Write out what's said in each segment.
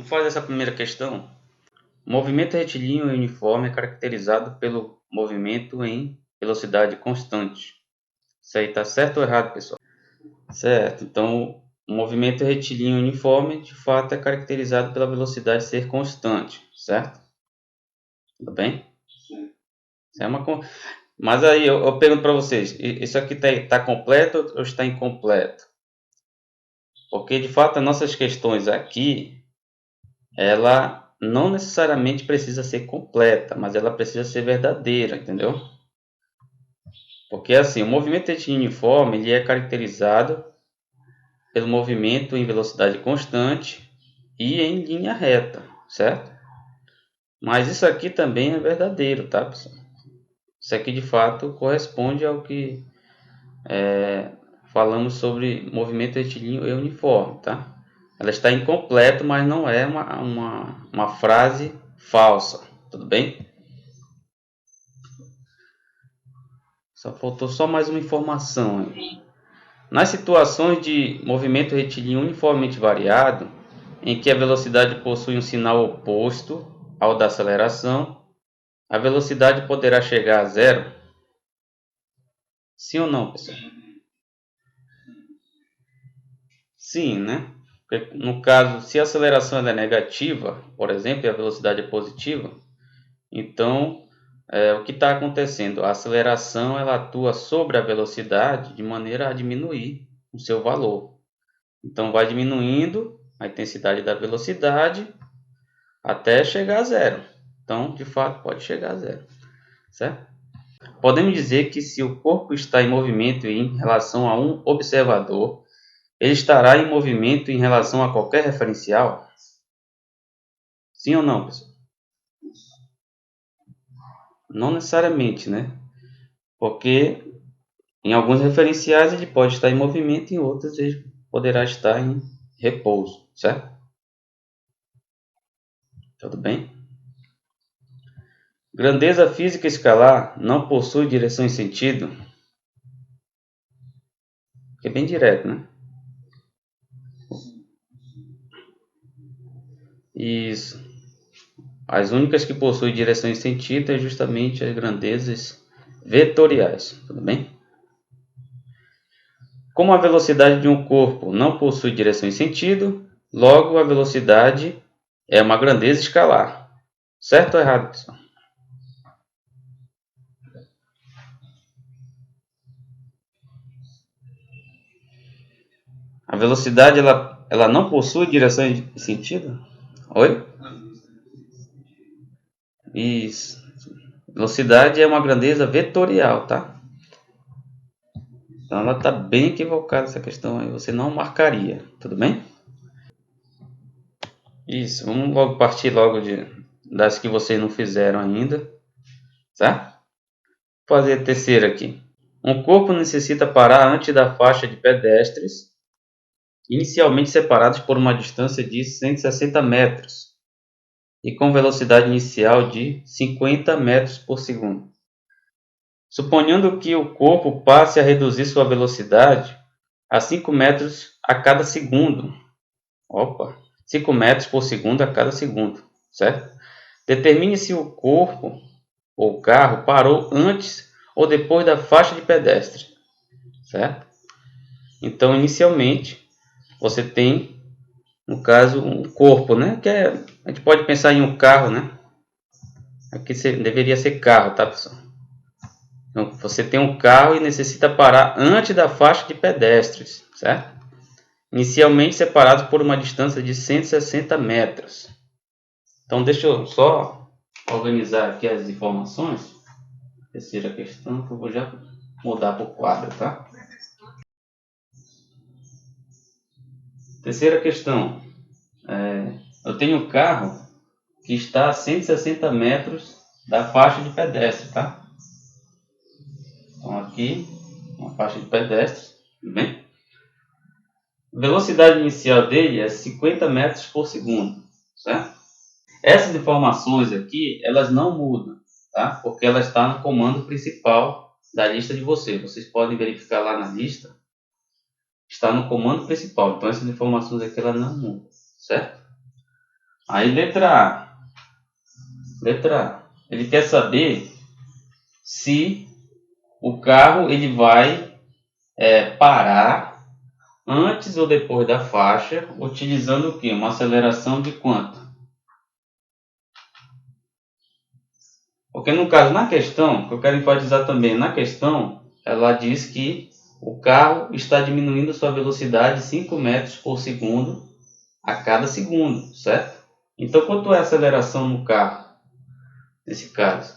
Vamos fazer essa primeira questão. O movimento retilíneo e uniforme é caracterizado pelo movimento em velocidade constante. Isso aí está certo ou errado, pessoal? Certo. Então, o movimento retilíneo e uniforme, de fato, é caracterizado pela velocidade ser constante, certo? Tudo bem? Sim. Mas aí eu pergunto para vocês, isso aqui está completo ou está incompleto? Porque, de fato, as nossas questões aqui, ela não necessariamente precisa ser completa, mas ela precisa ser verdadeira, entendeu? Porque, assim, o movimento retilíneo uniforme ele é caracterizado pelo movimento em velocidade constante e em linha reta, certo? Mas isso aqui também é verdadeiro, tá, pessoal? Isso aqui, de fato, corresponde ao que falamos sobre movimento retilíneo e uniforme, tá? Ela está incompleta, mas não é uma frase falsa, tudo bem? Só faltou só mais uma informação aí. Nas situações de movimento retilíneo uniformemente variado, em que a velocidade possui um sinal oposto ao da aceleração, a velocidade poderá chegar a zero? Sim ou não, pessoal? Sim, né? Porque, no caso, se a aceleração é negativa, por exemplo, e a velocidade é positiva, então o que está acontecendo? A aceleração ela atua sobre a velocidade de maneira a diminuir o seu valor. Então vai diminuindo a intensidade da velocidade até chegar a zero. Então, de fato, pode chegar a zero, certo? Podemos dizer que se o corpo está em movimento em relação a um observador, ele estará em movimento em relação a qualquer referencial? Sim ou não, pessoal? Não necessariamente, né? Porque em alguns referenciais ele pode estar em movimento, em outros ele poderá estar em repouso, certo? Tudo bem? Grandeza física escalar não possui direção e sentido? É bem direto, né? Isso. As únicas que possuem direção e sentido é justamente as grandezas vetoriais, tudo bem? Como a velocidade de um corpo não possui direção e sentido, logo a velocidade é uma grandeza escalar. Certo ou errado, pessoal? A velocidade ela não possui direção e sentido? Oi? Isso. Velocidade é uma grandeza vetorial, tá? Então ela está bem equivocada essa questão aí. Você não marcaria, tudo bem? Isso. Vamos logo partir logo das que vocês não fizeram ainda, tá? Vou fazer a terceira aqui. Um corpo necessita parar antes da faixa de pedestres, inicialmente separados por uma distância de 160 metros e com velocidade inicial de 50 metros por segundo. Suponhando que o corpo passe a reduzir sua velocidade a 5 metros a cada segundo. 5 metros por segundo a cada segundo, certo? Determine se o corpo ou carro parou antes ou depois da faixa de pedestre, certo? Então, inicialmente, você tem, no caso, um corpo, né? A gente pode pensar em um carro, né? Aqui deveria ser carro, tá, pessoal? Então, você tem um carro e necessita parar antes da faixa de pedestres, certo? Inicialmente separados por uma distância de 160 metros. Então, deixa eu só organizar aqui as informações. Terceira questão, que eu vou já mudar para o quadro, tá? Terceira questão. Eu tenho um carro que está a 160 metros da faixa de pedestre, tá? Então, aqui, uma faixa de pedestre, tudo bem? A velocidade inicial dele é 50 metros por segundo, certo? Essas informações aqui, elas não mudam, tá? Porque ela está no comando principal da lista de vocês. Vocês podem verificar lá na lista, está no comando principal. Então, essas informações aqui, elas não mudam, certo? Aí letra A. Ele quer saber se o carro ele vai parar antes ou depois da faixa, utilizando o quê? Uma aceleração de quanto? Porque no caso, na questão, que eu quero enfatizar também, na questão, ela diz que o carro está diminuindo sua velocidade 5 metros por segundo a cada segundo, certo? Então, quanto é a aceleração no carro, nesse caso?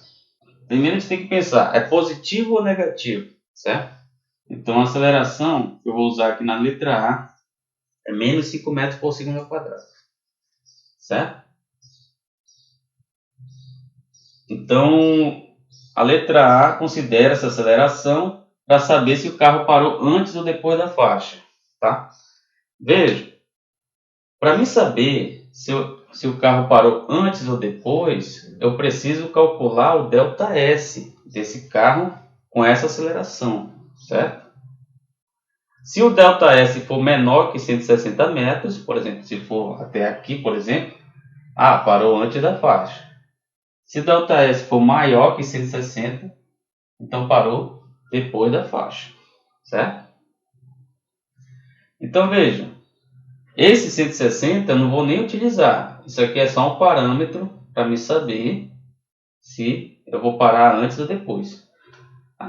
Primeiro a gente tem que pensar, é positivo ou negativo, certo? Então, a aceleração que eu vou usar aqui na letra A é menos 5 metros por segundo ao quadrado, certo? Então, a letra A considera essa aceleração para saber se o carro parou antes ou depois da faixa, tá? Veja, para mim saber se o carro parou antes ou depois, eu preciso calcular o ΔS desse carro com essa aceleração, certo? Se o ΔS for menor que 160 metros, por exemplo, se for até aqui, por exemplo, parou antes da faixa. Se o ΔS for maior que 160, então parou depois da faixa, certo? Então veja, esse 160 eu não vou nem utilizar. Isso aqui é só um parâmetro para me saber se eu vou parar antes ou depois.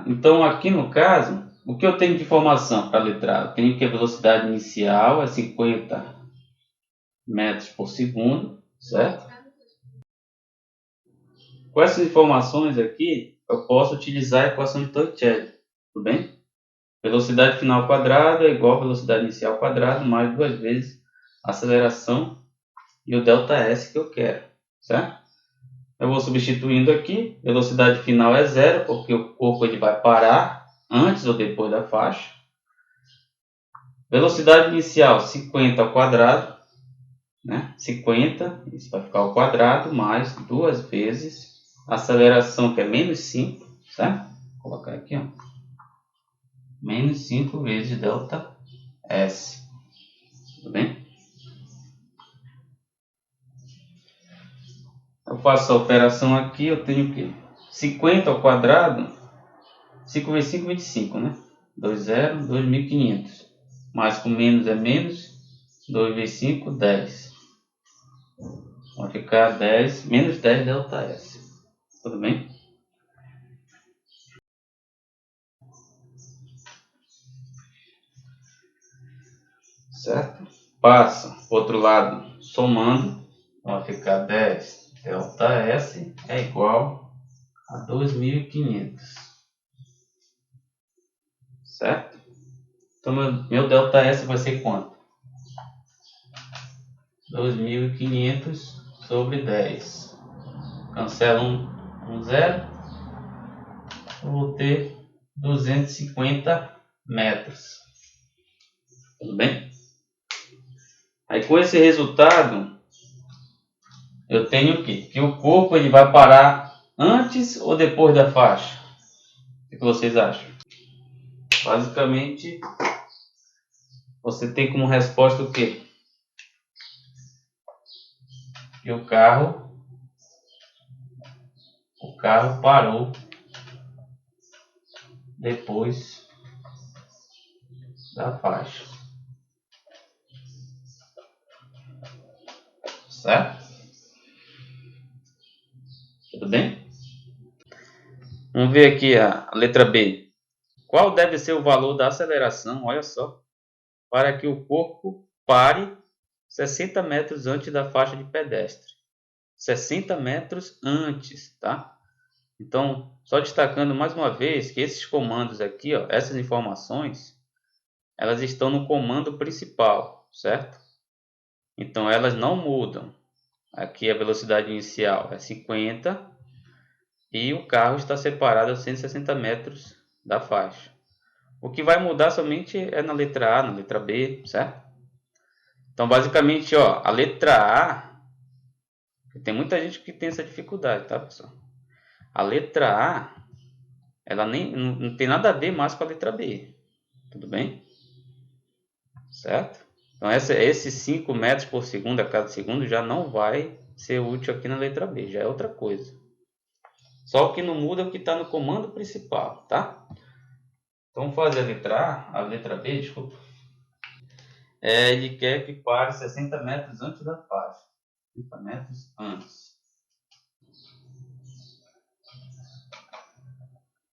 Então aqui no caso, o que eu tenho de informação para a letra A? Eu tenho que a velocidade inicial é 50 metros por segundo, certo? Com essas informações aqui, eu posso utilizar a equação de Torricelli, tudo bem? Velocidade final ao quadrado é igual a velocidade inicial ao quadrado mais 2 vezes a aceleração e o ΔS que eu quero, certo? Eu vou substituindo aqui, velocidade final é zero, porque o corpo ele vai parar antes ou depois da faixa. Velocidade inicial 50 ao quadrado, né? 50, isso vai ficar ao quadrado, mais 2 vezes a aceleração que é menos 5, certo? Vou colocar aqui, ó. Menos 5 vezes ΔS, tudo bem? Eu faço a operação aqui, eu tenho o quê? 50 ao quadrado, 5 vezes 5, 25, né? 2, 0, 2.500. Mais com menos é menos, 2 vezes 5, 10. Vai ficar 10, menos 10 ΔS. Tudo bem? Certo? Passa para o outro lado, somando, vai ficar 10 ΔS é igual a 2.500. Certo? Então, meu ΔS vai ser quanto? 2.500 sobre 10. Cancela um zero. Eu vou ter 250 metros. Tudo bem? Aí com esse resultado, eu tenho que o corpo ele vai parar antes ou depois da faixa? O que vocês acham? Basicamente, você tem como resposta o quê? Que o carro parou depois da faixa. Certo? Tudo bem? Vamos ver aqui a letra B. Qual deve ser o valor da aceleração, olha só, para que o corpo pare 60 metros antes da faixa de pedestre? 60 metros antes, tá? Então, só destacando mais uma vez que esses comandos aqui, ó, essas informações, elas estão no comando principal, certo? Então, elas não mudam. Aqui a velocidade inicial é 50 e o carro está separado a 160 metros da faixa. O que vai mudar somente é na letra A, na letra B, certo? Então, basicamente, ó, a letra A, tem muita gente que tem essa dificuldade, tá, pessoal? A letra A, ela não tem nada a ver mais com a letra B, tudo bem? Certo? Então esses 5 metros por segundo a cada segundo já não vai ser útil aqui na letra B, já é outra coisa. Só o que não muda é o que está no comando principal, tá? Então vamos fazer a letra B, desculpa. Ele quer que pare 60 metros antes da faixa. 60 metros antes.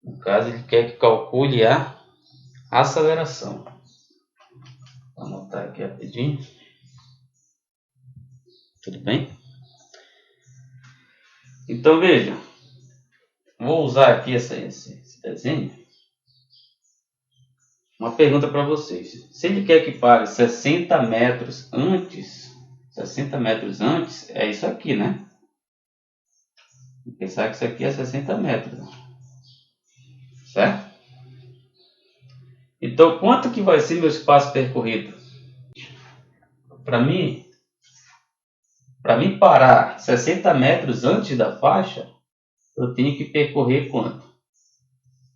No caso, ele quer que calcule a aceleração. Vou anotar aqui rapidinho. Tudo bem? Então veja, vou usar aqui esse desenho. Uma pergunta para vocês. Se ele quer que pare 60 metros antes, é isso aqui, né? Vou pensar que isso aqui é 60 metros. Certo? Então, quanto que vai ser meu espaço percorrido? Para mim parar 60 metros antes da faixa, eu tenho que percorrer quanto?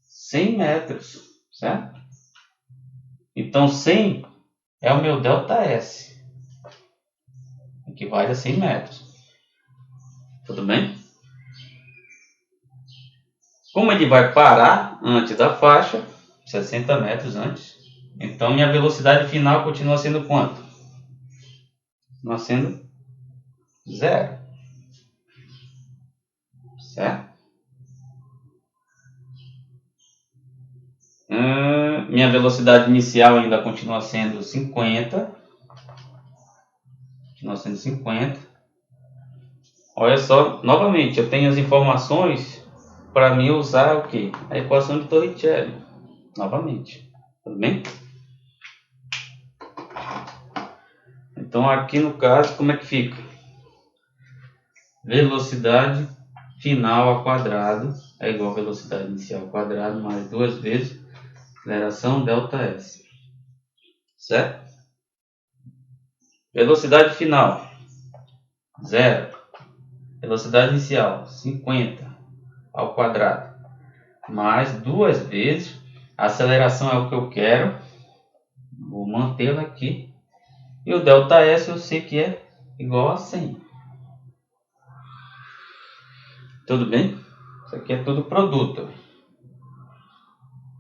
100 metros, certo? Então, 100 é o meu ΔS, equivale a 100 metros. Tudo bem? Como ele vai parar antes da faixa, 60 metros antes, então minha velocidade final continua sendo quanto? Continua sendo 0. Certo? Minha velocidade inicial ainda continua sendo 50. Continua sendo 50. Olha só, novamente, eu tenho as informações para mim usar o quê? A equação de Torricelli. Novamente. Tudo bem? Então, aqui no caso, como é que fica? Velocidade final ao quadrado é igual a velocidade inicial ao quadrado mais 2 vezes aceleração ΔS. Certo? Velocidade final 0. Velocidade inicial 50 ao quadrado mais 2 vezes a aceleração é o que eu quero. Vou mantê-la aqui. E o ΔS eu sei que é igual a 100. Tudo bem? Isso aqui é tudo produto.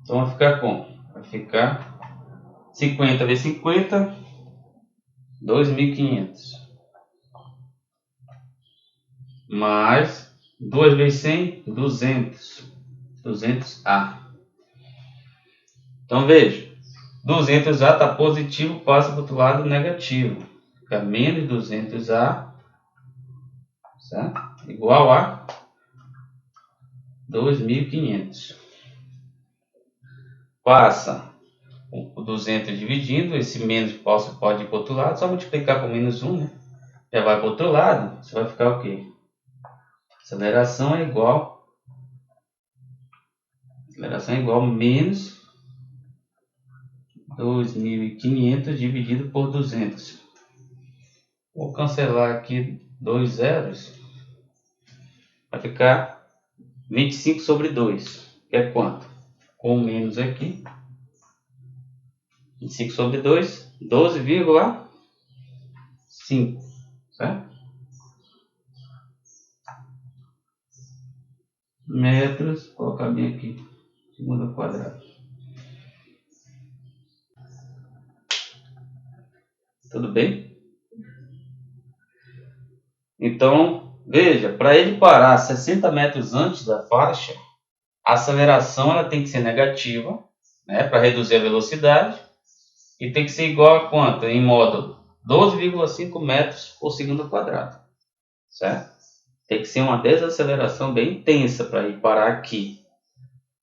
Então vai ficar como? Vai ficar 50 vezes 50, 2.500. Mais 2 vezes 100, 200. 200A. Então veja, 200A está positivo, passa para o outro lado negativo. Fica menos 200A, certo? Igual a 2.500. Passa o 200 dividindo, esse menos pode ir para o outro lado, só multiplicar por menos 1, né? Já vai para o outro lado, você vai ficar o quê? Aceleração é igual a menos 2.500 dividido por 200. Vou cancelar aqui 2 zeros. Vai ficar 25 sobre 2. Que é quanto? Com o menos aqui. 25 sobre 2, 12,5. Certo? Metros, vou colocar bem aqui. Segundo ao quadrado. Tudo bem? Então, veja, para ele parar 60 metros antes da faixa, a aceleração ela tem que ser negativa, né, para reduzir a velocidade, e tem que ser igual a quanto? Em módulo 12,5 metros por segundo ao quadrado. Certo? Tem que ser uma desaceleração bem intensa para ir parar aqui.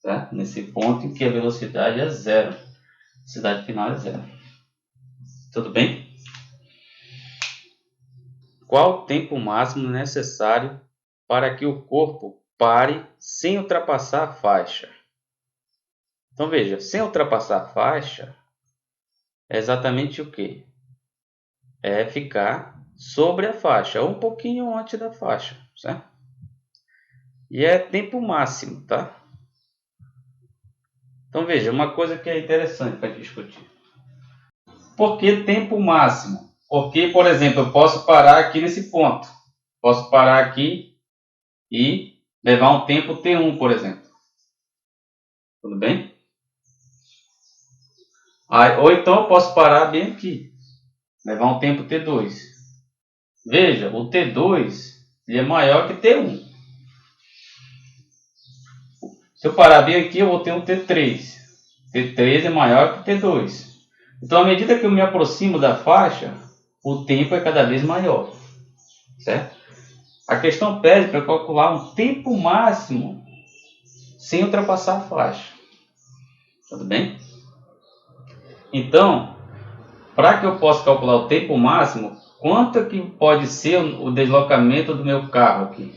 Certo? Nesse ponto em que a velocidade é 0. A velocidade final é 0. Tudo bem? Qual o tempo máximo necessário para que o corpo pare sem ultrapassar a faixa? Então veja, sem ultrapassar a faixa é exatamente o que? É ficar sobre a faixa, ou um pouquinho antes da faixa, certo? E é tempo máximo, tá? Então veja, uma coisa que é interessante para discutir. Por que tempo máximo? Porque, por exemplo, eu posso parar aqui nesse ponto. Posso parar aqui e levar um tempo T1, por exemplo. Tudo bem? Ou então eu posso parar bem aqui. Levar um tempo T2. Veja, o T2 ele é maior que T1. Se eu parar bem aqui, eu vou ter um T3. T3 é maior que T2. Então, à medida que eu me aproximo da faixa, o tempo é cada vez maior. Certo? A questão pede para calcular um tempo máximo sem ultrapassar a faixa. Tudo bem? Então, para que eu possa calcular o tempo máximo, quanto que pode ser o deslocamento do meu carro aqui?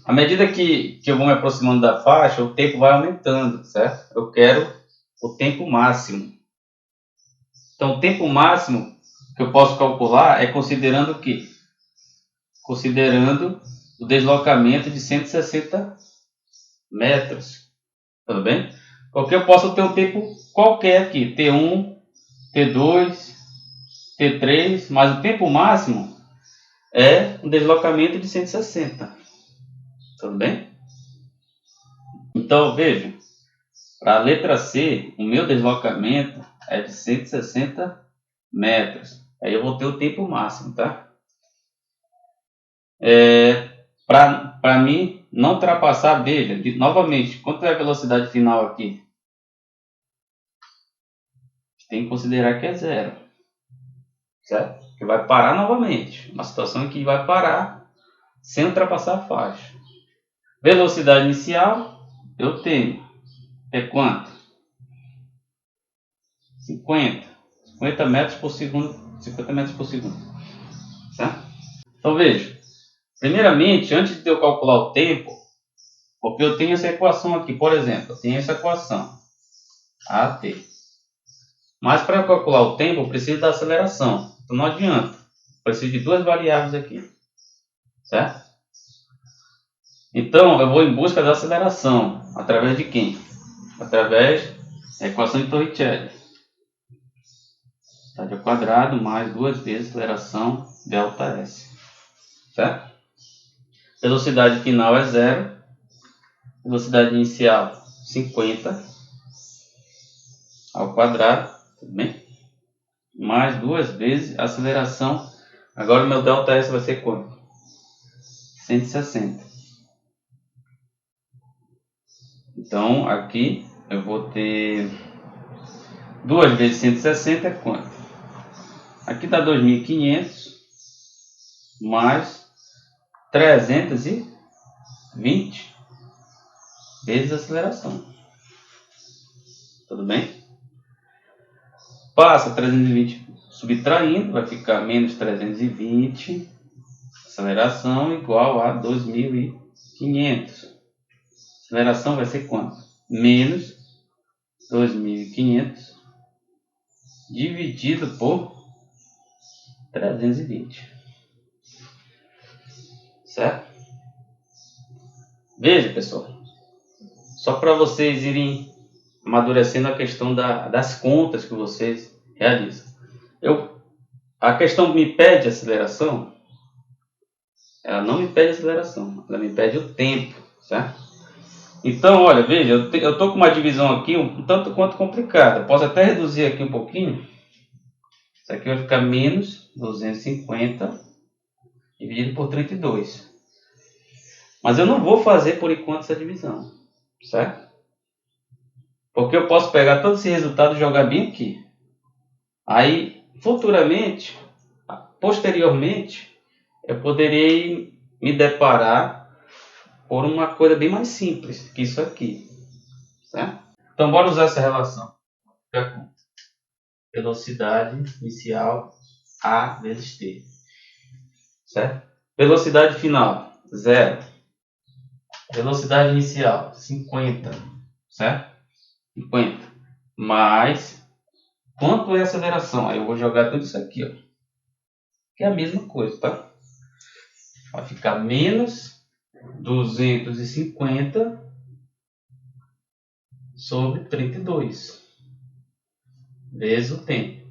À medida que eu vou me aproximando da faixa, o tempo vai aumentando, certo? Eu quero o tempo máximo. Então, o tempo máximo que eu posso calcular é considerando o quê? Considerando o deslocamento de 160 metros. Tudo bem? Porque eu posso ter um tempo qualquer aqui, T1, T2, T3, mas o tempo máximo é um deslocamento de 160. Tudo bem? Então, veja, para a letra C, o meu deslocamento é de 160 metros. Aí eu vou ter o tempo máximo, tá? Para mim não ultrapassar, veja, novamente, quanto é a velocidade final aqui? Tem que considerar que é zero, certo? Que vai parar novamente. Uma situação em que vai parar sem ultrapassar a faixa. Velocidade inicial, eu tenho. É quanto? 50 metros por segundo. 50 metros por segundo. Certo? Então veja. Primeiramente, antes de eu calcular o tempo, porque eu tenho essa equação aqui, por exemplo, eu tenho essa equação AT. Mas para calcular o tempo, eu preciso da aceleração. Então não adianta. Eu preciso de duas variáveis aqui. Certo? Então eu vou em busca da aceleração. Através de quem? Através da equação de Torricelli. Estádio ao quadrado mais 2 vezes aceleração ΔS. Certo? Velocidade final é zero. Velocidade inicial 50 ao quadrado. Tudo bem? Mais 2 vezes aceleração. Agora o meu ΔS vai ser quanto? 160. Então aqui eu vou ter 2 vezes 160 é quanto? Aqui dá 2.500 mais 320 vezes a aceleração. Tudo bem? Passa 320 subtraindo, vai ficar menos 320. Aceleração igual a 2.500. Aceleração vai ser quanto? Menos 2.500 dividido por 320. Certo? Veja, pessoal. Só para vocês irem amadurecendo a questão das contas que vocês realizam. A questão me pede aceleração, ela não me pede aceleração, ela me pede o tempo, certo? Então, olha, veja, eu estou com uma divisão aqui um tanto quanto complicada. Posso até reduzir aqui um pouquinho. Isso aqui vai ficar menos 250 dividido por 32. Mas eu não vou fazer por enquanto essa divisão, certo? Porque eu posso pegar todo esse resultado e jogar bem aqui. Aí, futuramente, posteriormente, eu poderei me deparar por uma coisa bem mais simples que isso aqui, certo? Então, bora usar essa relação. Fica com velocidade inicial A vezes T, certo? Velocidade final, 0. Velocidade inicial, 50, certo? 50. Mais, quanto é a aceleração? Aí eu vou jogar tudo isso aqui, ó. Que é a mesma coisa, tá? Vai ficar menos 250 sobre 32 vezes o tempo.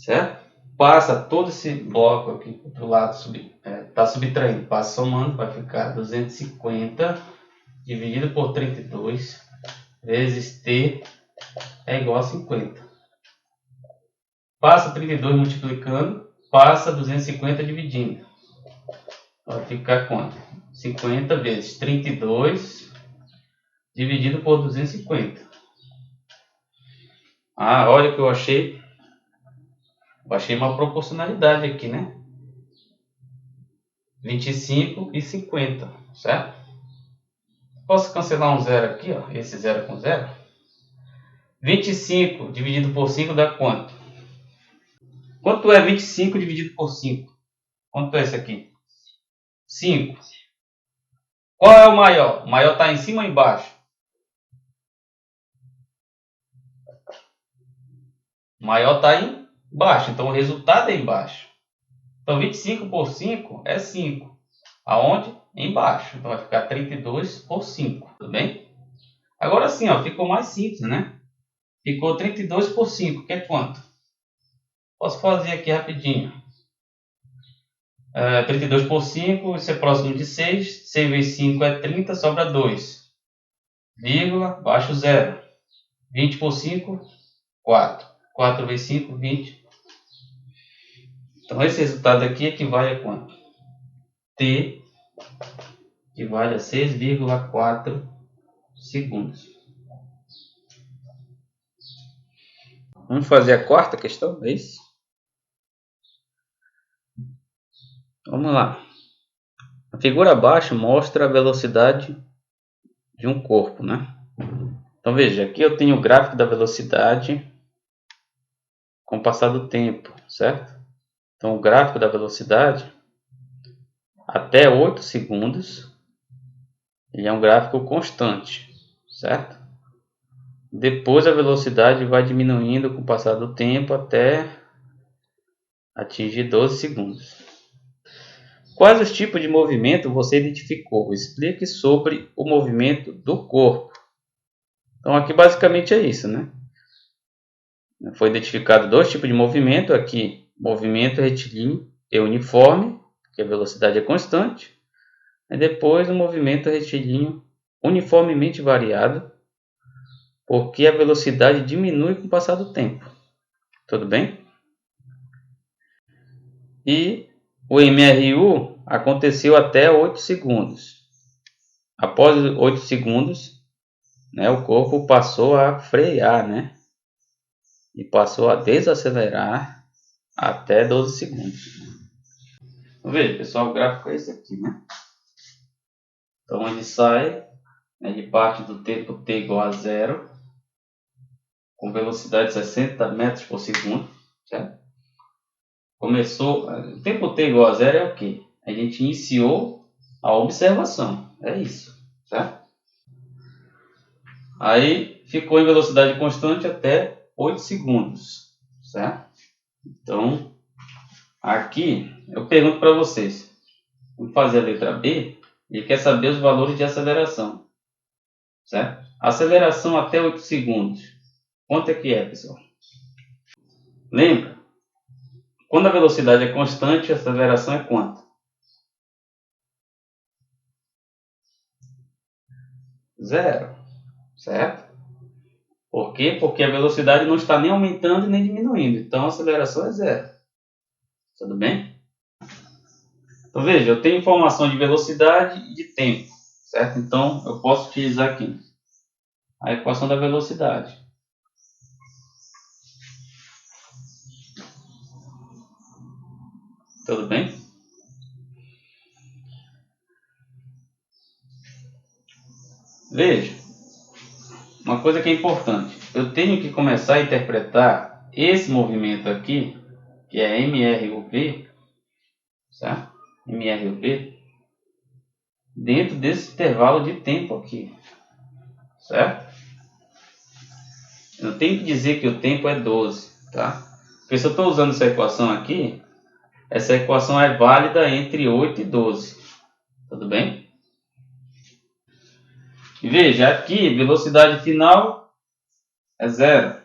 certo? Passa todo esse bloco aqui para o outro lado, está subtraindo, passa somando, vai ficar 250 dividido por 32 vezes T é igual a 50. Passa 32 multiplicando, passa 250 dividindo. Vai ficar quanto? 50 vezes 32 dividido por 250. Ah, olha o que eu achei. Eu achei uma proporcionalidade aqui, né? 25 e 50, certo? Posso cancelar um zero aqui, ó. Esse zero com zero. 25 dividido por 5 dá quanto? Quanto é 25 dividido por 5? Quanto é esse aqui? 5. Qual é o maior? O maior está em cima ou embaixo? O maior está embaixo, então o resultado é embaixo. Então 25 por 5 é 5. Aonde? Embaixo. Então vai ficar 32 por 5, tudo bem? Agora sim, ó, ficou mais simples, né? Ficou 32 por 5, que é quanto? Posso fazer aqui rapidinho. 32 por 5, isso é próximo de 6. 6 vezes 5 é 30, sobra 2. Vírgula, baixo 0. 20 por 5, 4. 4 vezes 5, 20. Então esse resultado aqui equivale a quanto? T equivale a 6,4 segundos. Vamos fazer a quarta questão, é isso? Vamos lá. A figura abaixo mostra a velocidade de um corpo, né? Então veja, aqui eu tenho o gráfico da velocidade com o passar do tempo, certo? Então o gráfico da velocidade até 8 segundos, ele é um gráfico constante, certo? Depois a velocidade vai diminuindo com o passar do tempo até atingir 12 segundos. Quais os tipos de movimento você identificou? Explique sobre o movimento do corpo. Então aqui basicamente é isso, né? Foi identificado dois tipos de movimento aqui, movimento retilíneo e uniforme, que a velocidade é constante, e depois o movimento retilíneo uniformemente variado, porque a velocidade diminui com o passar do tempo. Tudo bem? E o MRU aconteceu até 8 segundos. Após 8 segundos, né, o corpo passou a frear, né? E passou a desacelerar até 12 segundos. Então, veja, pessoal, o gráfico é esse aqui, né? Então ele sai, ele parte do tempo t igual a zero, com velocidade de 60 metros por segundo, certo? Começou, o tempo t igual a zero é o quê? A gente iniciou a observação, é isso, certo? Aí ficou em velocidade constante até 8 segundos, certo? Então, aqui eu pergunto para vocês, vamos fazer a letra B, ele quer saber os valores de aceleração, certo? Aceleração até 8 segundos, quanto é que é, pessoal? Lembra? Quando a velocidade é constante, a aceleração é quanto? Zero, certo? Por quê? Porque a velocidade não está nem aumentando nem diminuindo, então a aceleração é zero. Tudo bem? Então veja, eu tenho informação de velocidade e de tempo, certo? Então eu posso utilizar aqui a equação da velocidade. Tudo bem? Veja, uma coisa que é importante, eu tenho que começar a interpretar esse movimento aqui, que é MRUP, certo? MRUP, dentro desse intervalo de tempo aqui, certo? Eu tenho que dizer que o tempo é 12, tá? Porque se eu estou usando essa equação aqui, essa equação é válida entre 8 e 12, tudo bem? E veja, aqui velocidade final é zero,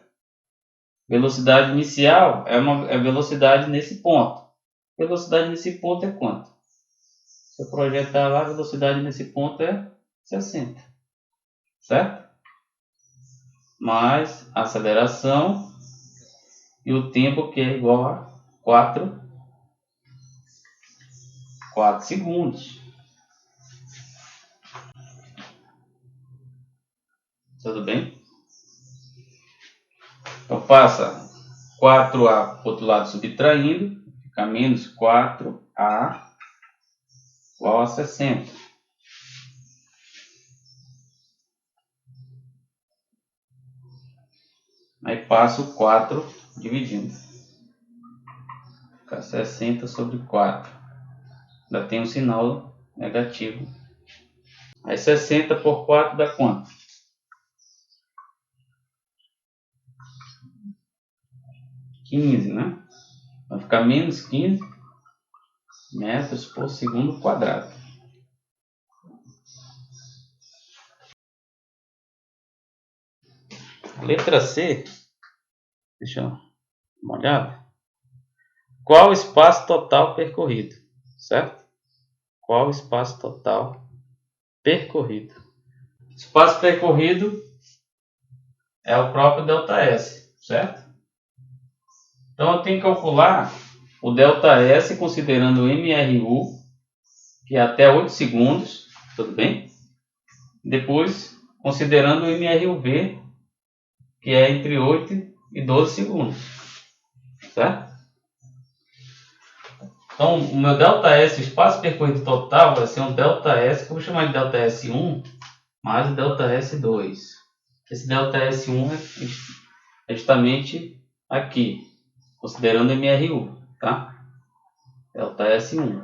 Velocidade inicial é velocidade nesse ponto. Velocidade nesse ponto é quanto? Se eu projetar lá, a velocidade nesse ponto é 60. Certo? Mais a aceleração e o tempo, que é igual a 4 segundos. Tudo bem? Então passa 4A para o outro lado subtraindo, fica menos 4A igual a 60. Aí passa o 4 dividindo. Fica 60 sobre 4. Ainda tem um sinal negativo. Aí 60 por 4 dá quanto? 15, né? Vai ficar menos 15 metros por segundo quadrado. Letra C. Deixa eu dar uma olhada. Qual o espaço total percorrido? Certo? Qual o espaço total percorrido? Espaço percorrido é o próprio ΔS, certo? Então eu tenho que calcular o ΔS considerando o MRU, que é até 8 segundos, tudo bem? Depois, considerando o MRUV, que é entre 8 e 12 segundos, certo? Então, o meu ΔS, o espaço percorrido total, vai ser um ΔS, que eu vou chamar de ΔS1, mais o ΔS2. Esse ΔS1 é justamente aqui, considerando MRU, tá? ΔS1.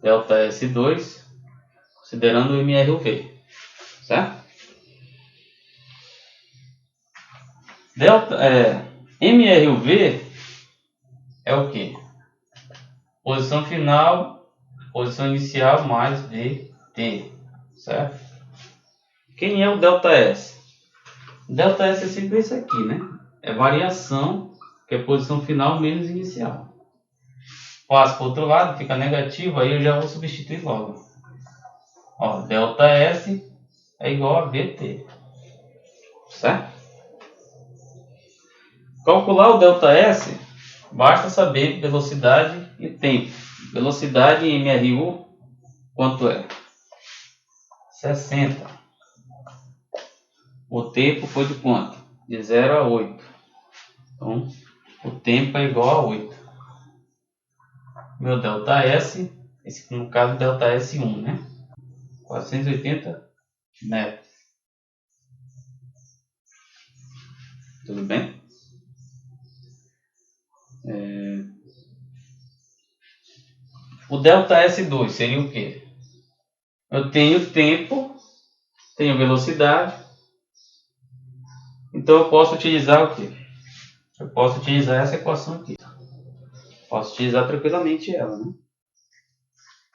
ΔS2, considerando o MRUV, certo? MRUV é o que? Posição final, posição inicial mais VT, certo? Quem é o ΔS? O ΔS é sempre isso aqui, né? É variação, que é posição final menos inicial. Passo para o outro lado, fica negativo, aí eu já vou substituir logo. Ó, ΔS é igual a VT, certo? Calcular o ΔS, basta saber velocidade e tempo. Velocidade em MRU, quanto é? 60. O tempo foi de quanto? De 0 a 8. Então, o tempo é igual a 8. Meu ΔS, esse no caso ΔS1, né? 480 metros. Tudo bem? O ΔS2 seria o quê? Eu tenho tempo, tenho velocidade, então eu posso utilizar o quê? Eu posso utilizar essa equação aqui. Posso utilizar tranquilamente ela, né?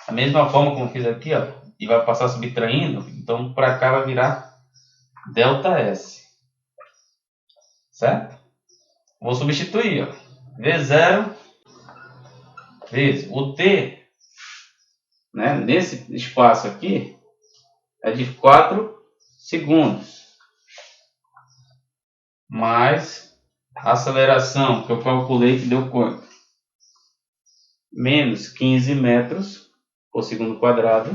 Da mesma forma como eu fiz aqui, ó, e vai passar subtraindo, então para cá vai virar ΔS. Certo? Vou substituir, ó. V0 vezes o T, né, nesse espaço aqui, é de 4 segundos. Mais a aceleração que eu calculei que deu quanto? Menos 15 metros por segundo quadrado.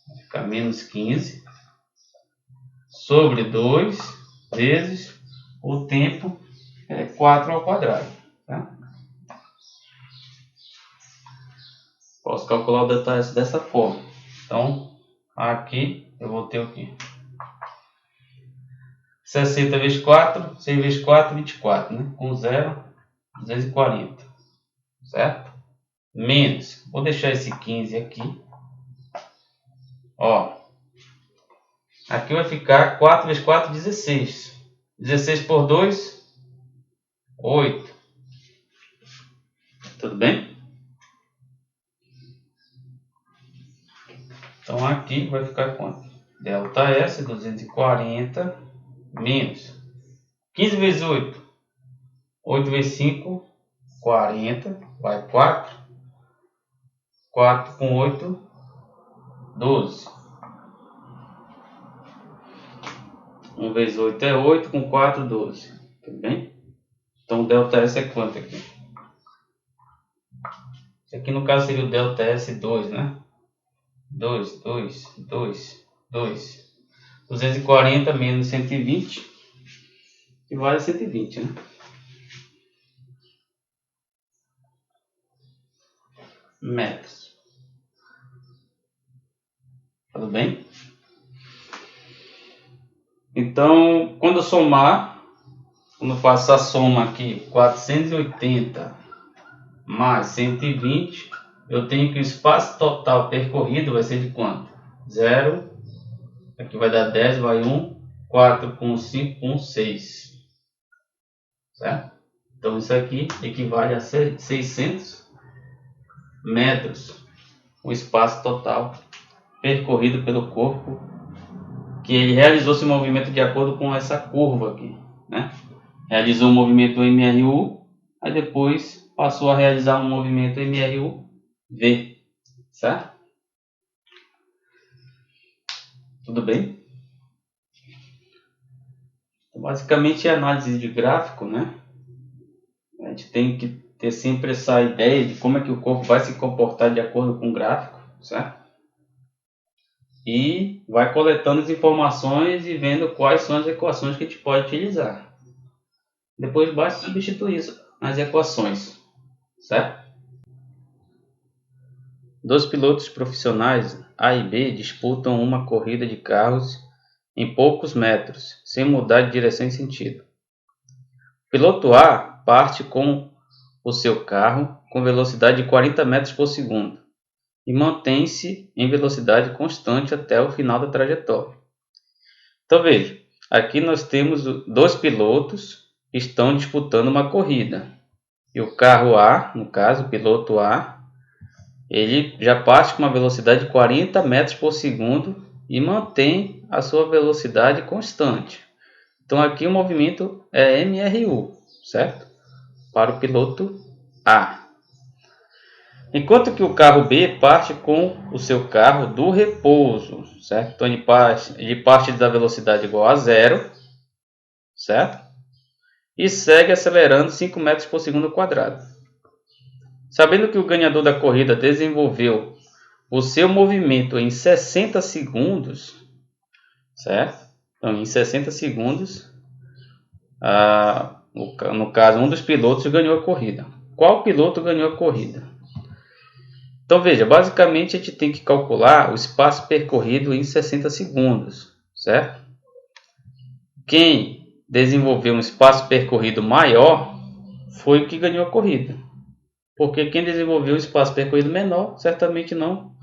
Vai ficar menos 15 sobre 2 vezes o tempo, é 4 ao quadrado. Tá? Posso calcular o ΔS dessa forma. Então, aqui eu vou ter o quê? 60 vezes 4, 6 vezes 4, 24, né? Com 0, 240. Certo? Menos, vou deixar esse 15 aqui. Ó, aqui vai ficar 4 vezes 4, 16. 16 por 2, 8. Tudo bem? Então aqui vai ficar quanto? ΔS 240 menos 15 vezes 8, 8 vezes 5, 40. Vai 4. 4 com 8, 12. 1 vezes 8 é 8, com 4, 12. Tudo bem? Então o ΔS é quanto aqui? Isso aqui no caso seria o ΔS 2, né? 2, 2, 2, 2. 240 menos 120, que vale 120, né? Metros. Tudo bem? Então, quando eu somar, quando eu faço a soma aqui, 480 mais 120, eu tenho que o espaço total percorrido vai ser de quanto? 0, aqui vai dar 10, vai 1, 4 com 5 com 6. Certo? Então isso aqui equivale a 600 metros, o espaço total percorrido pelo corpo, que ele realizou esse movimento de acordo com essa curva aqui, né? Realizou o movimento MRU, aí depois passou a realizar um movimento MRU-V, certo? Tudo bem? Então, basicamente é análise de gráfico, né? A gente tem que ter sempre essa ideia de como é que o corpo vai se comportar de acordo com o gráfico, certo? E vai coletando as informações e vendo quais são as equações que a gente pode utilizar. Depois basta substituir isso nas equações, certo? Dois pilotos profissionais A e B disputam uma corrida de carros em poucos metros, sem mudar de direção e sentido. O piloto A parte com o seu carro com velocidade de 40 metros por segundo e mantém-se em velocidade constante até o final da trajetória. Então veja, aqui nós temos dois pilotos que estão disputando uma corrida. E o carro A, no caso, o piloto A, ele já parte com uma velocidade de 40 metros por segundo e mantém a sua velocidade constante. Então aqui o movimento é MRU, certo? Para o piloto A. Enquanto que o carro B parte com o seu carro do repouso, certo? Então ele parte da velocidade igual a 0, certo? E segue acelerando 5 metros por segundo quadrado. Sabendo que o ganhador da corrida desenvolveu o seu movimento em 60 segundos, certo? Então, em 60 segundos, no caso, um dos pilotos ganhou a corrida. Qual piloto ganhou a corrida? Então veja, basicamente a gente tem que calcular o espaço percorrido em 60 segundos, certo? Quem desenvolveu um espaço percorrido maior foi o que ganhou a corrida. Porque quem desenvolveu um espaço percorrido menor, certamente não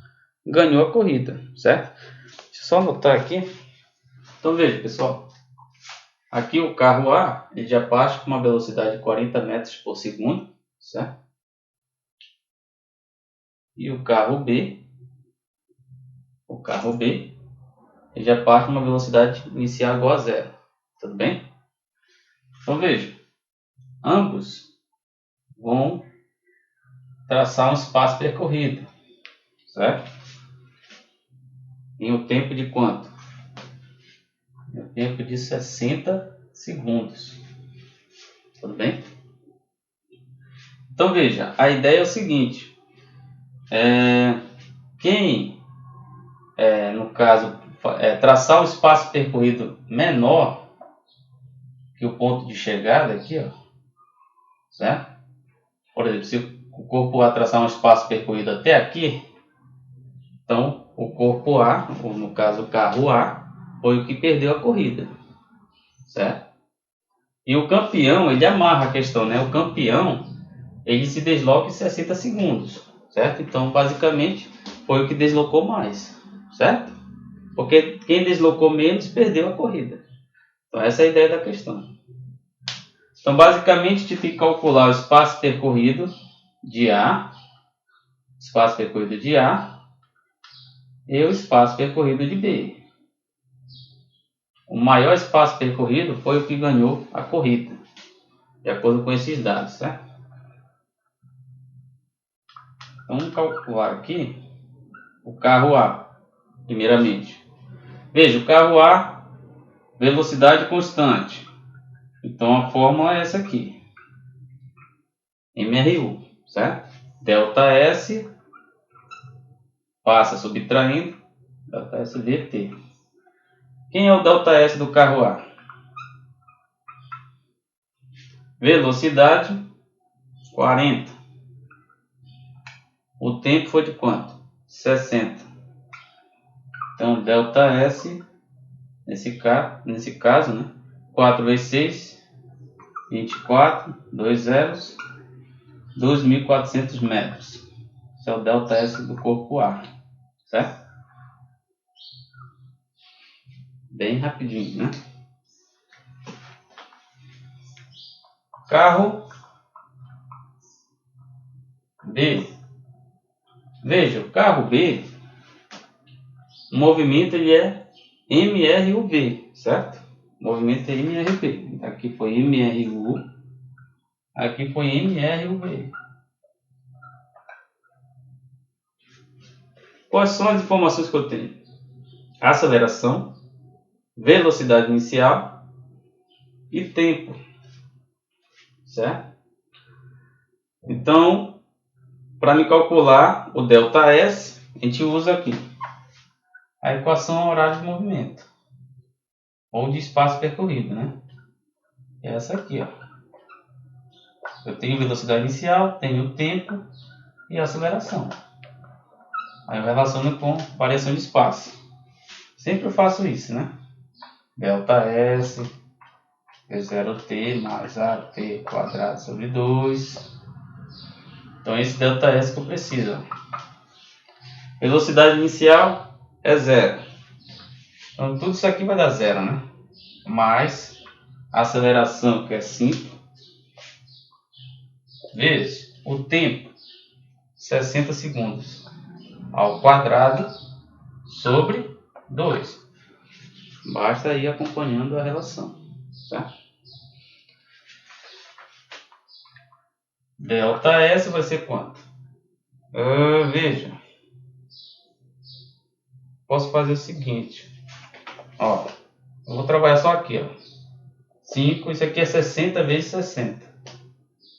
ganhou a corrida, certo? Deixa eu só anotar aqui. Então veja, pessoal. Aqui o carro A ele já parte com uma velocidade de 40 metros por segundo, certo? E o carro B, ele já parte com uma velocidade inicial igual a 0. Tudo bem? Então veja, ambos vão traçar um espaço percorrido, certo? Em um tempo de quanto? Em um tempo de 60 segundos. Tudo bem? Então veja, a ideia é o seguinte. Quem, no caso, traçar um espaço percorrido menor que o ponto de chegada aqui, ó, certo? Por exemplo, se o corpo A traçar um espaço percorrido até aqui, então o corpo A, ou no caso o carro A, foi o que perdeu a corrida, certo? E o campeão, ele amarra a questão, né? O campeão, ele se desloca em 60 segundos, certo? Então, basicamente, foi o que deslocou mais, certo? Porque quem deslocou menos perdeu a corrida. Então, essa é a ideia da questão. Então, basicamente, a gente tem que calcular o espaço percorrido de A, e o espaço percorrido de B. O maior espaço percorrido foi o que ganhou a corrida. de acordo com esses dados, certo? Então, vamos calcular aqui o carro A, primeiramente. Veja, o carro A, velocidade constante. Então, a fórmula é essa aqui. MRU, certo? Delta S, passa subtraindo, delta S VT. Quem é o delta S do carro A? Velocidade, 40. O tempo foi de quanto? 60. Então, delta S, nesse caso, né? 4 vezes 6, 24, 2 zeros, 2.400 metros. Esse é o delta S do corpo A, certo? Bem rapidinho, né? Carro B. Veja, o carro B, o movimento ele é MRUV, certo? O movimento é MRV. Aqui foi MRU, aqui foi MRUV. Quais são as informações que eu tenho? Aceleração, velocidade inicial e tempo, certo? Então, para me calcular o delta S, a gente usa aqui a equação horário de movimento, ou de espaço percorrido, né? É essa aqui, ó. Eu tenho velocidade inicial, tenho tempo e aceleração. Aí eu relaciono com variação de espaço. Sempre eu faço isso, né? Delta S vezes 0t mais AT quadrado sobre 2. Então esse delta S que eu preciso. Velocidade inicial é 0. Então tudo isso aqui vai dar 0, né? Mais a aceleração, que é 5, vezes o tempo, 60 segundos, ao quadrado sobre 2. Basta ir acompanhando a relação, tá? Delta S vai ser quanto? Veja, posso fazer o seguinte, ó, eu vou trabalhar só aqui, ó, 5, isso aqui é 60 vezes 60.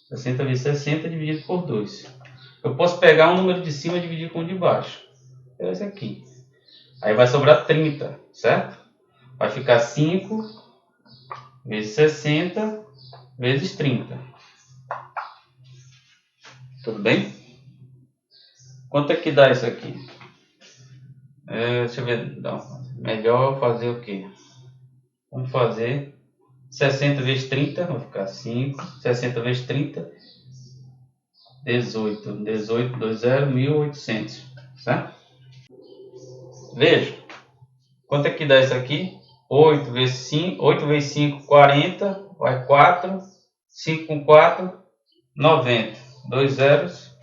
60 vezes 60 dividido por 2. Eu posso pegar um número de cima e dividir com o de baixo. É esse aqui. Aí vai sobrar 30, certo? Vai ficar 5 vezes 60 vezes 30. Tudo bem? Quanto é que dá isso aqui? Deixa eu ver. Não, melhor fazer o quê? Vamos fazer 60 vezes 30, vai ficar 5. 60 vezes 30, 18. 18, 20, 1.800. Certo? Veja. Quanto é que dá isso aqui? 8 vezes 5, 8 vezes 5, 40. Vai 4. 5 com 4, 90. 2 zeros.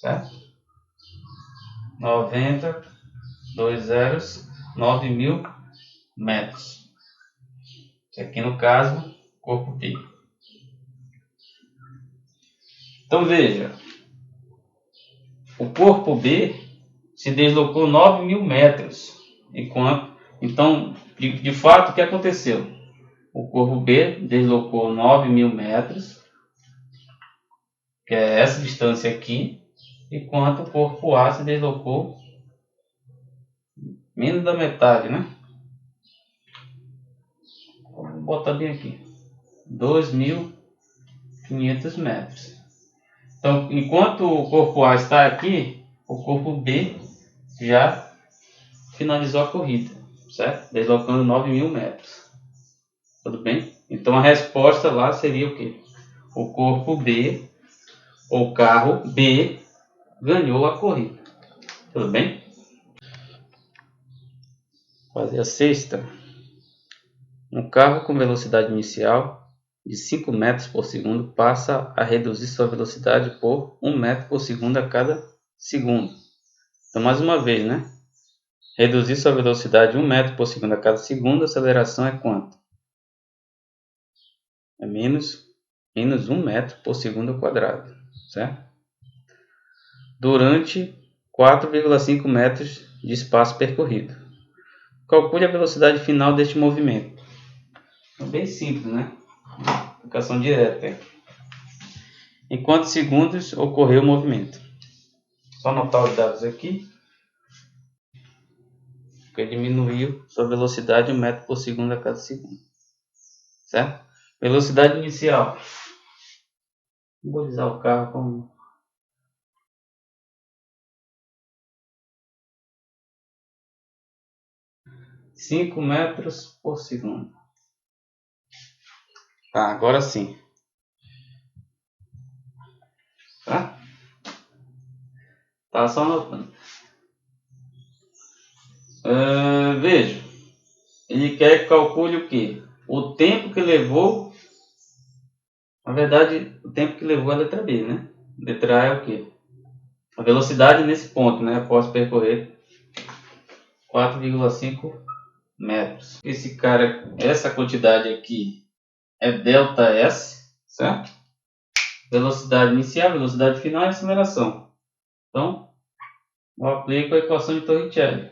Certo? 90. 2 zeros. 9.000 metros. Aqui no caso, corpo B. Então veja, o corpo B se deslocou 9.000 metros. Então, de fato, o que aconteceu? O corpo B deslocou 9.000 metros, que é essa distância aqui, enquanto o corpo A se deslocou menos da metade, né? Vou botar bem aqui, 2.500 metros. Então, enquanto o corpo A está aqui, o corpo B já finalizou a corrida, certo? Deslocando 9.000 metros. Tudo bem? Então a resposta lá seria o quê? O corpo B, ou carro B, ganhou a corrida. Tudo bem? Fazer a sexta. Um carro com velocidade inicial de 5 metros por segundo passa a reduzir sua velocidade por 1 metro por segundo a cada segundo. Então, mais uma vez, né? Reduzir sua velocidade 1 metro por segundo a cada segundo, a aceleração é quanto? é menos 1 metro por segundo ao quadrado, certo? Durante 4,5 metros de espaço percorrido. Calcule a velocidade final deste movimento. É bem simples, né? Aplicação direta. Em quantos segundos ocorreu o movimento? Só anotar os dados aqui. Porque diminuiu sua velocidade 1 metro por segundo a cada segundo. Certo? Velocidade inicial. Vou usar o carro como 5 metros por segundo. Tá, agora sim. Tá? Tá só anotando. Veja. Ele quer que calcule o quê? O tempo que levou. Na verdade, o tempo que levou a letra B, né? Letra A é o quê? A velocidade nesse ponto, né? Após percorrer 4,5 metros. Esse cara, essa quantidade aqui é ΔS, certo? Velocidade inicial, velocidade final e aceleração. Então, eu aplico a equação de Torricelli.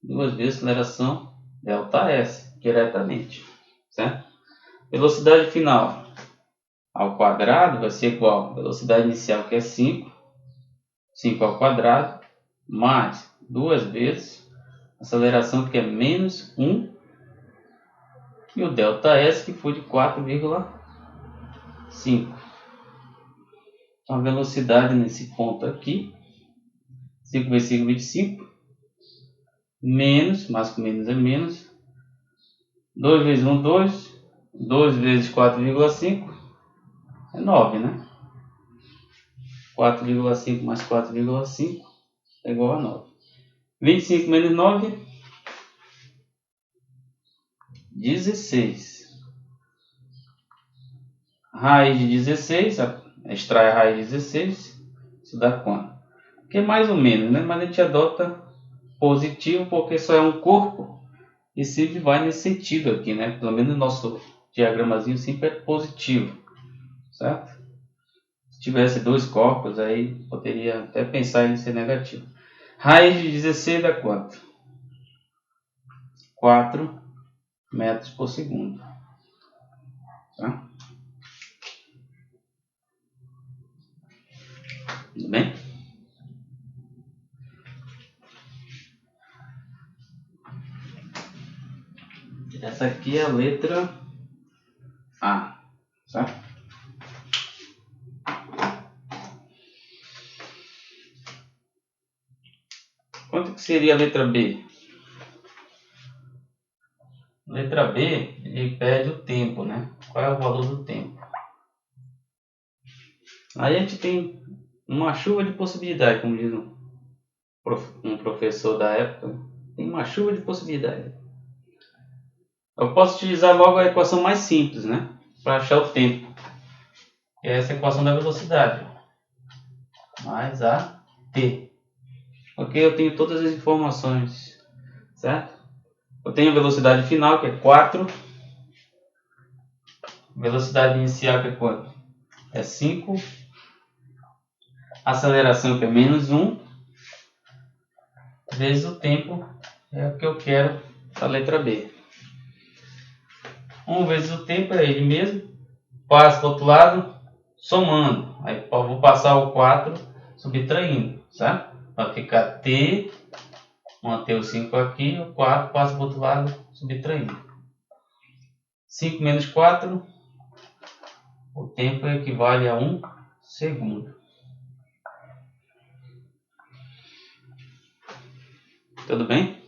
2 vezes aceleração ΔS, diretamente, certo? Velocidade final ao quadrado vai ser igual a velocidade inicial, que é 5 ao quadrado, mais 2 vezes aceleração, que é menos 1, e o ΔS, que foi de 4,5. Então, a velocidade nesse ponto aqui, 5 vezes 5, 25, menos, mais que menos é menos, 2 vezes 1, 2, 2 vezes 4,5, é 9, né? 4,5 mais 4,5 é igual a 9. 25 menos 9, 16. Raiz de 16, extrai a raiz de 16, isso dá quanto? Que é mais ou menos, né? Mas a gente adota positivo porque só é um corpo e sempre vai nesse sentido aqui, né? Pelo menos o nosso diagramazinho sempre é positivo, certo? Se tivesse 2 corpos, aí poderia até pensar em ser negativo. Raiz de 16 dá quanto? 4 metros por segundo. Tá? Tudo bem? Essa aqui é a letra A. Tá? Quanto que seria a letra B? Letra B, ele pede o tempo, né? Qual é o valor do tempo? Aí a gente tem uma chuva de possibilidade, como diz um professor da época. Tem uma chuva de possibilidade. Eu posso utilizar logo a equação mais simples, né? Para achar o tempo. Que é essa equação da velocidade. Mais a t. Ok, eu tenho todas as informações, certo? Eu tenho a velocidade final, que é 4. Velocidade inicial, que é quanto? É 5. Aceleração, que é menos 1. Vezes o tempo, é o que eu quero para a letra B. 1 vezes o tempo é ele mesmo. Passo para o outro lado, somando. Aí eu vou passar o 4 subtraindo, certo? Vai ficar T, manter o 5 aqui, o 4 passa para o outro lado subtraindo. 5 menos 4, o tempo equivale a 1 segundo. Tudo bem?